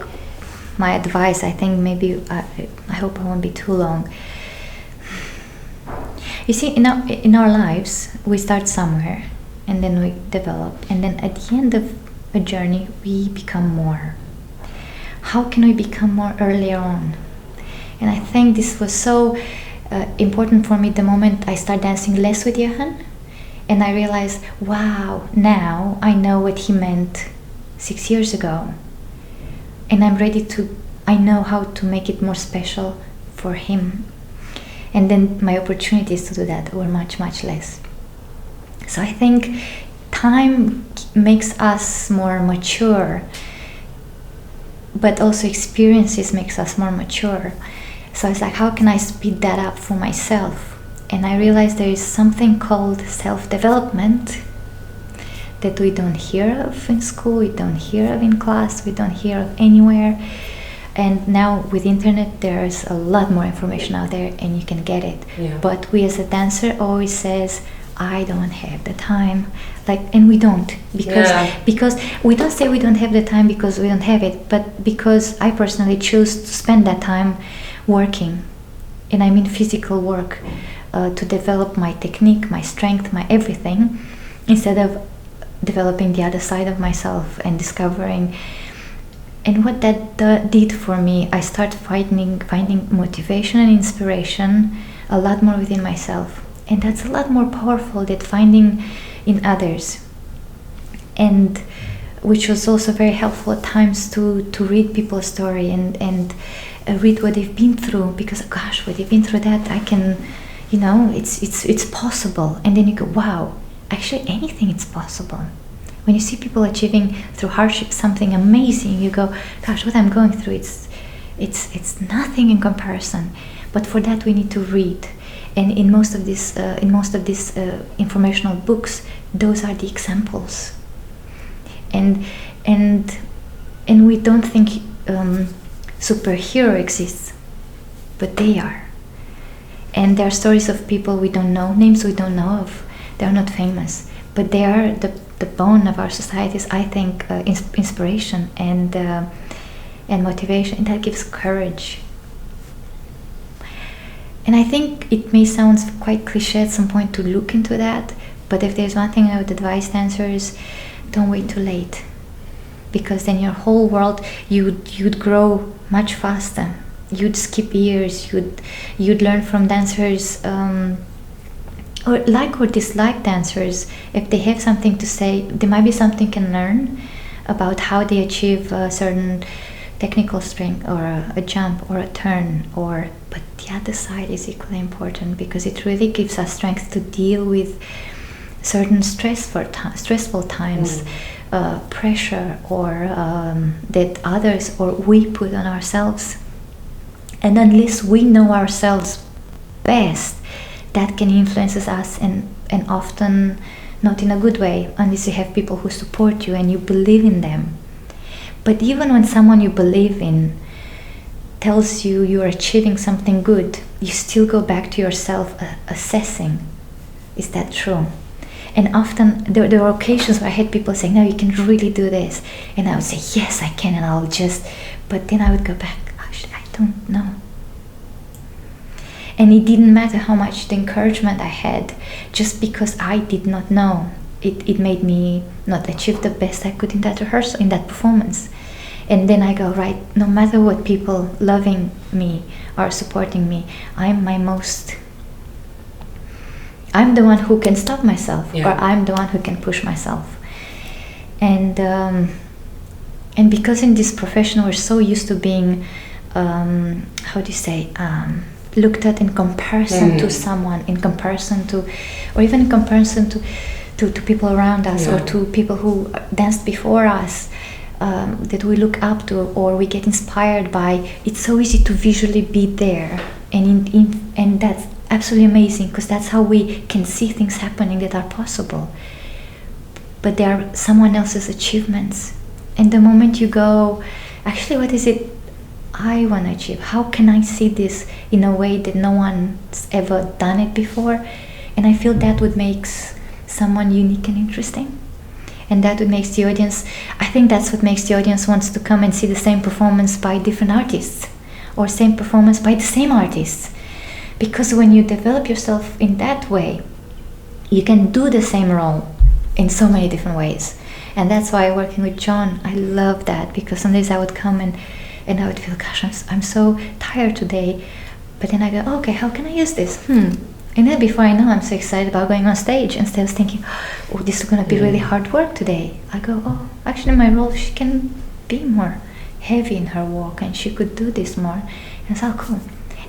advice, I think maybe I hope I won't be too long. You see, in our lives, we start somewhere, and then we develop, and then at the end of a journey, we become more. How can we become more earlier on? And I think this was so important for me the moment I started dancing less with Johan, and I realized, wow, now I know what he meant 6 years ago. And I know how to make it more special for him. And then my opportunities to do that were much, much less. So I think time makes us more mature, but also experiences makes us more mature. So it's like, how can I speed that up for myself? And I realized there is something called self-development that we don't hear of in school, we don't hear of in class, we don't hear of anywhere. And now with internet, there's a lot more information out there and you can get it.
Yeah.
But we as a dancer always says, I don't have the time. And we don't, because we don't say we don't have the time because we don't have it, but because I personally choose to spend that time working, and I mean physical work, to develop my technique, my strength, my everything, instead of developing the other side of myself and discovering. And what that did for me, I started finding motivation and inspiration a lot more within myself, and that's a lot more powerful than finding in others. And which was also very helpful at times to read people's story and read what they've been through, because gosh, what they've been through, that I can, it's possible. And then you go, wow, actually anything is possible. When you see people achieving through hardship something amazing, you go, gosh, what I'm going through, it's nothing in comparison. But for that we need to read, and in most of these informational books, those are the examples. And we don't think superhero exists, but they are. And there are stories of people we don't know, names we don't know of. They are not famous, but they are the bone of our societies. I think inspiration and motivation, and that gives courage. And I think it may sound quite cliche at some point to look into that, but if there's one thing I would advise dancers, don't wait too late, because then your whole world, you'd grow much faster. You'd skip years. You'd learn from dancers. Or like or dislike dancers. If they have something to say, there might be something you can learn about how they achieve a certain technical strength or a jump or a turn. But the other side is equally important, because it really gives us strength to deal with certain stressful times, pressure, or that others or we put on ourselves. And unless we know ourselves best, that can influence us, and often not in a good way, unless you have people who support you and you believe in them. But even when someone you believe in tells you you're achieving something good, you still go back to yourself assessing, is that true? And often there were occasions where I had people say, no, you can really do this. And I would say, yes, I can, and but then I would go back, actually, I don't know. And it didn't matter how much the encouragement I had, just because I did not know. It made me not achieve the best I could in that rehearsal, in that performance. And then I go, right, no matter what, people loving me or supporting me, I'm the one who can stop myself, or I'm the one who can push myself. And because in this profession we're so used to being, looked at in comparison to someone, in comparison to, or even in comparison to people around us, or to people who danced before us, that we look up to or we get inspired by. It's so easy to visually be there, and that's absolutely amazing, because that's how we can see things happening that are possible. But they are someone else's achievements. And the moment you go, actually, what is it I want to achieve? How can I see this in a way that no one's ever done it before? And I feel that would make someone unique and interesting. And that would make the audience, I think that's what makes the audience wants to come and see the same performance by different artists, or same performance by the same artists. Because when you develop yourself in that way, you can do the same role in so many different ways. And that's why working with John, I love that, because some days I would come and I would feel, gosh, I'm so tired today. But then I go, okay, how can I use this? And then before I know, I'm so excited about going on stage. Instead of thinking, oh, this is going to be really hard work today, I go, oh, actually my role, she can be more heavy in her walk, and she could do this more. And it's all cool.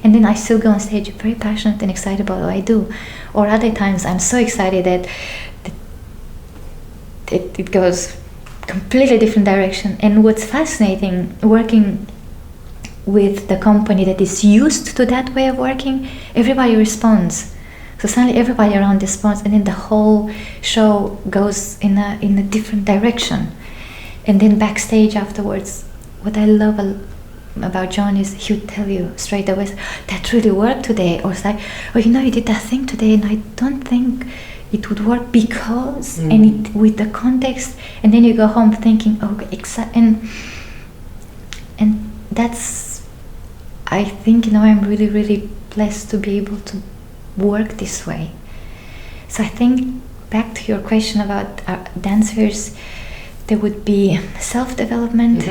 And then I still go on stage very passionate and excited about what I do. Or other times I'm so excited that it goes completely different direction. And what's fascinating, working with the company that is used to that way of working, everybody responds. So suddenly everybody around responds, and then the whole show goes in a different direction. And then backstage afterwards, what I love about John is he would tell you straight away, that really worked today. Or it's like, oh, you did that thing today, and I don't think it would work because, and with the context. And then you go home thinking, oh, and that's, I think, I'm really, really blessed to be able to work this way. So I think, back to your question about dancers, there would be self-development,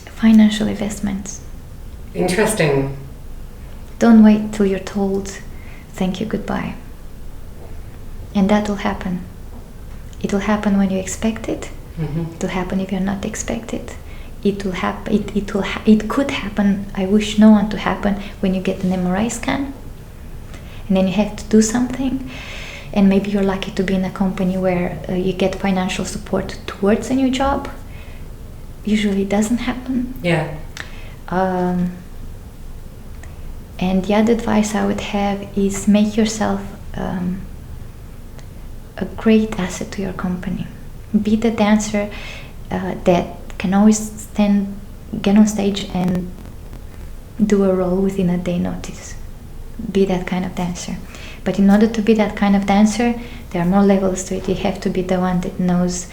financial investments.
Interesting.
Don't wait till you're told, thank you, goodbye. And that will happen. It will happen when you expect it. It will happen if you're not expected. It will happen. It could happen. I wish no one to happen when you get an MRI scan, and then you have to do something. And maybe you're lucky to be in a company where you get financial support towards a new job. Usually it doesn't happen.
Yeah.
And the other advice I would have is make yourself a great asset to your company. Be the dancer that can always get on stage and do a role within a day notice. Be that kind of dancer. But in order to be that kind of dancer, there are more levels to it. You have to be the one that knows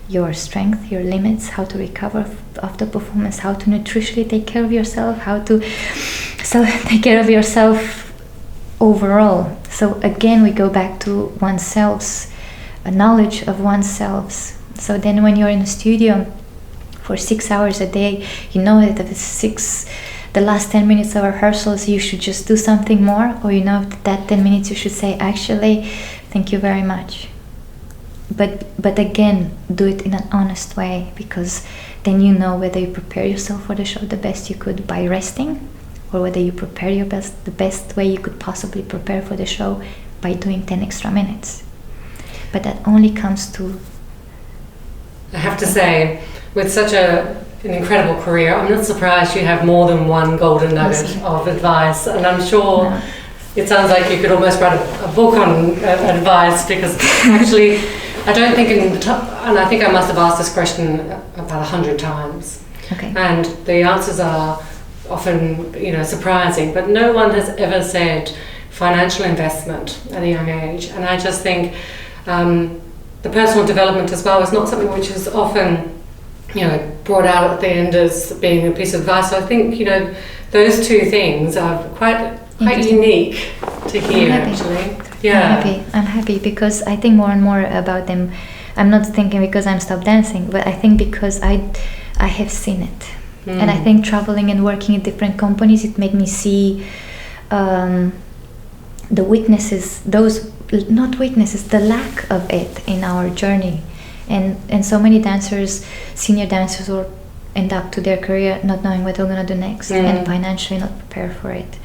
your strength, your limits, how to recover after performance, how to nutritionally take care of yourself, how to take care of yourself overall. So again, we go back to oneself's knowledge of oneself. So then when you're in the studio for 6 hours a day, you know that the last 10 minutes of rehearsals, you should just do something more, or that 10 minutes you should say, actually, thank you very much. But again, do it in an honest way, because then you know whether you prepare yourself for the show the best you could by resting, or whether you prepare the best way you could possibly prepare for the show by doing 10 extra minutes. But that only comes to...
I have to say, with such an incredible career, I'm not surprised you have more than one golden nugget of advice, and I'm sure it sounds like you could almost write a book on advice, because actually I don't think and I think I must have asked this question about 100 times.
Okay.
And the answers are often, surprising, but no one has ever said financial investment at a young age. And I just think the personal development as well is not something which is often, brought out at the end as being a piece of advice. So I think, those two things are quite unique to hear, actually. Yeah.
I'm happy because I think more and more about them. I'm not thinking because I'm stopped dancing, but I think because I have seen it. And I think traveling and working in different companies, it made me see the weaknesses, the lack of it in our journey. And so many dancers, senior dancers or end up to their career not knowing what they're going to do next and financially not prepared for it.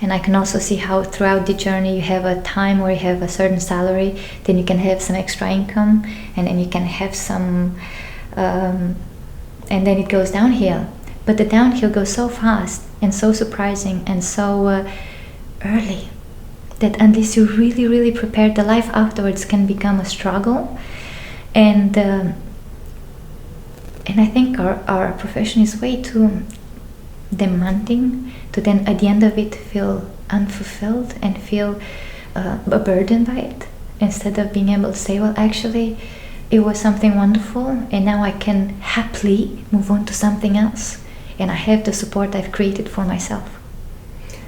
And I can also see how throughout the journey you have a time where you have a certain salary, then you can have some extra income, and then you can have some, and then it goes downhill. But the downhill goes so fast and so surprising and so early that unless you really, really prepare, the life afterwards can become a struggle. And I think our profession is way too demanding to then at the end of it feel unfulfilled and feel burdened by it, instead of being able to say, well, actually it was something wonderful and now I can happily move on to something else, and I have the support I've created for myself.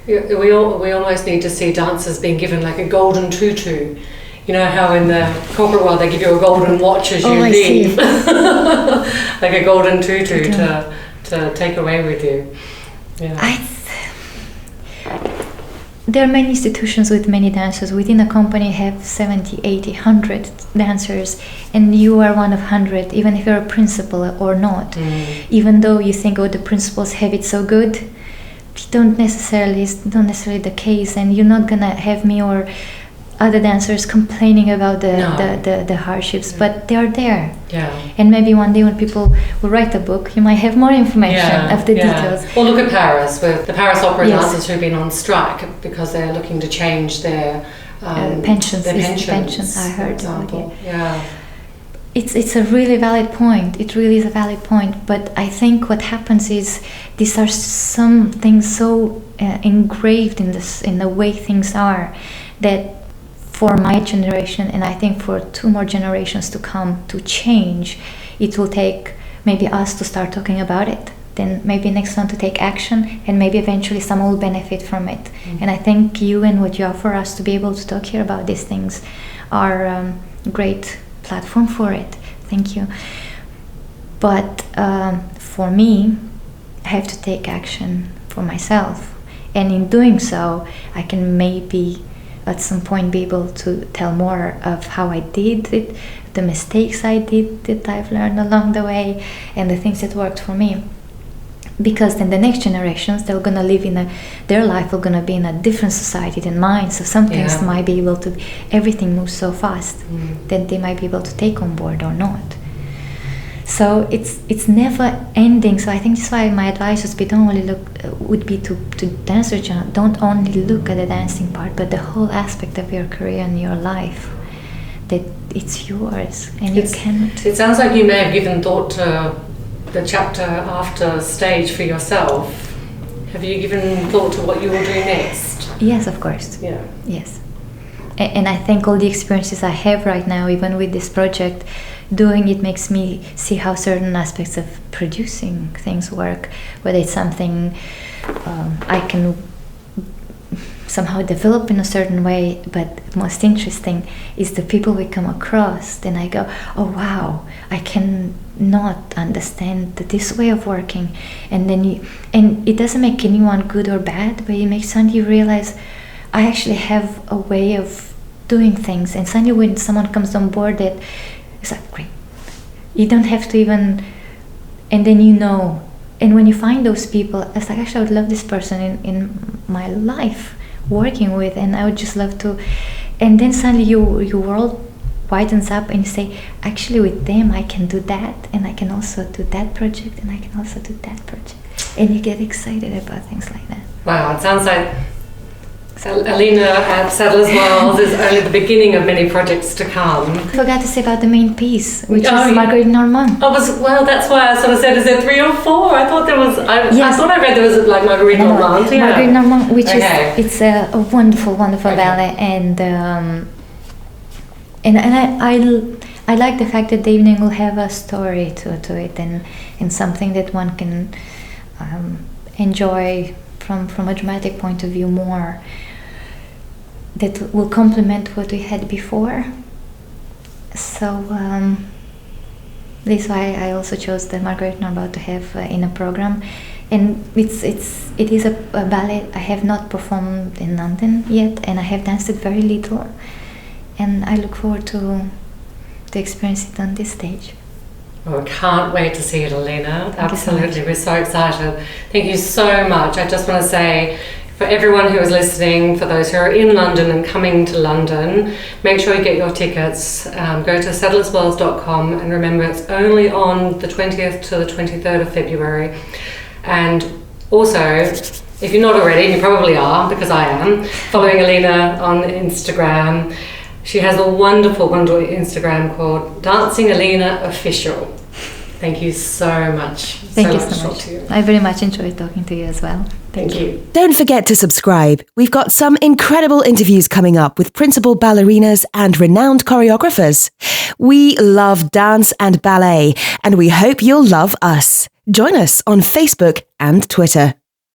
Yeah, we almost need to see dancers being given like a golden tutu. You know how in the corporate world they give you a golden watch as you leave, like a golden tutu to take away with you. Yeah.
There are many institutions with many dancers. Within a company have 70, 80, 100 dancers, and you are one of 100, even if you're a principal or not. Even though you think, oh, the principals have it so good, it's not necessarily the case, and you're not gonna have me or other dancers complaining about the hardships, but they are there.
Yeah.
And maybe one day when people will write a book, you might have more information of the details.
Well, look at Paris, with the Paris opera dancers who've been on strike because they're looking to change their
pensions. I heard, for example. It's a really valid point. It really is a valid point. But I think what happens is these are some things so engraved in the way things are, that for my generation, and I think for 2 more generations to come, to change, it will take maybe us to start talking about it, then maybe next one to take action, and maybe eventually someone will benefit from it. And I think you and what you offer us to be able to talk here about these things are a great platform for it. Thank you. But for me, I have to take action for myself, and in doing so I can maybe at some point be able to tell more of how I did it, the mistakes I did that I've learned along the way, and the things that worked for me. Because then the next generations, they're gonna live their life will gonna be in a different society than mine, so some things might be able to, everything moves so fast that they might be able to take on board or not. So it's never ending. So I think that's why my advice would be to dancers, don't only look at the dancing part, but the whole aspect of your career and your life, that it's yours and you can't.
It sounds like you may have given thought to the chapter after stage for yourself. Have you given thought to what you will do next?
Yes, of course.
Yeah.
Yes. And I think all the experiences I have right now, even with this project, doing it makes me see how certain aspects of producing things work, whether it's something I can somehow develop in a certain way, but most interesting is the people we come across. Then I go, oh wow, I can not understand this way of working, and then and it doesn't make anyone good or bad, but it makes suddenly you realize I actually have a way of doing things, and suddenly when someone comes on board, that it's like great, you don't have to even, and then and when you find those people, it's like actually I would love this person in my life working with, and I would just love to, and then suddenly your world widens up and you say, actually with them I can do that, and I can also do that project, and I can also do that project, and you get excited about things like that.
Wow, it sounds like Alina at Sadler's Wells is only the beginning of many projects to come.
I forgot to say about the main piece, which is Marguerite and Armand.
Well, that's why I sort of said, is there 3 or 4? I thought there was, I thought I read there was like Marguerite and Armand. Yeah.
Marguerite and Armand, which is, it's a wonderful, wonderful ballet, and I like the fact that the evening will have a story to it, and something that one can enjoy from a dramatic point of view more, that will complement what we had before. So this is why I also chose the Marguerite and Armand to have in a program, and it is a ballet I have not performed in London yet, and I have danced it very little, and I look forward to experience it on this stage.
Oh, I can't wait to see it, Alina.
Thank
Absolutely.
you
We're so excited. Thank you so much. I just want to say, for everyone who is listening, for those who are in London and coming to London, make sure you get your tickets. Go to settlerswells.com, and remember it's only on the 20th to the 23rd of February. And also, if you're not already, and you probably are, because I am, following Alina on Instagram. She has a wonderful, wonderful Instagram called Dancing Alina Official. Thank you so much.
Thank you so much. I very much enjoyed talking to you as well.
Thank you.
Don't forget to subscribe. We've got some incredible interviews coming up with principal ballerinas and renowned choreographers. We love dance and ballet, and we hope you'll love us. Join us on Facebook and Twitter.